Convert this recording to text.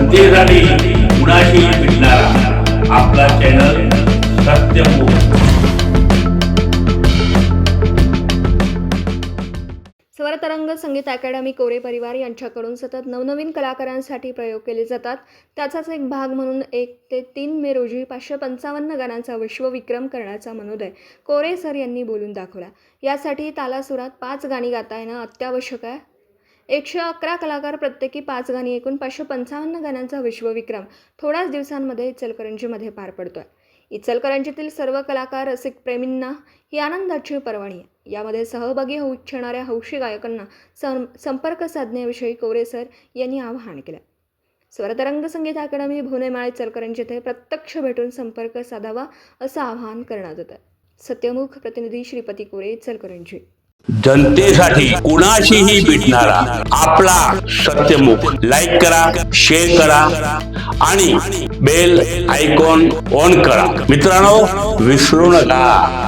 जनतेसाठी कुणाशी भेटणारा आपला चॅनल सत्यमुख। स्वरतरंग संगीत अकॅडमी कोरे परिवार यांच्याकडून सतत नवनवीन कलाकारांसाठी प्रयोग केले जातात। त्याचाच एक भाग म्हणून 1 ते 3 मे रोजी 555 गाण्यांचा विश्वविक्रम करण्याचा मनोदय कोरे सर यांनी बोलून दाखवला। यासाठी तालासुरात 5 गाणी गाता येणं अत्यावश्यक आहे। 111 कलाकार, प्रत्येकी 5 गाणी, एकूण 555 गाण्यांचा विश्वविक्रम थोड्याच दिवसांमध्ये इचलकरंजीमध्ये पार पडतोय। इचलकरंजीतील सर्व कलाकार, रसिक प्रेमींना ही आनंदाची पर्वणी आहे। यामध्ये सहभागी होऊ इच्छिणाऱ्या हौशी गायकांना संपर्क साधण्याविषयी कोरे सर यांनी आवाहन केलं। स्वरतरंग संगीत अकॅडमी भोनेमाळ इचलकरंजी येथे प्रत्यक्ष भेटून संपर्क साधावा असं आवाहन करण्यात येतं। सत्यमुख प्रतिनिधी श्रीपती कोरे, इचलकरंजी। जनतेसाठी कुणाशीही भेटणारा आपला सत्यमुख। लाईक करा, शेअर करा आणि बेल आयकॉन ऑन करा। मित्रांनो, विसरू नका।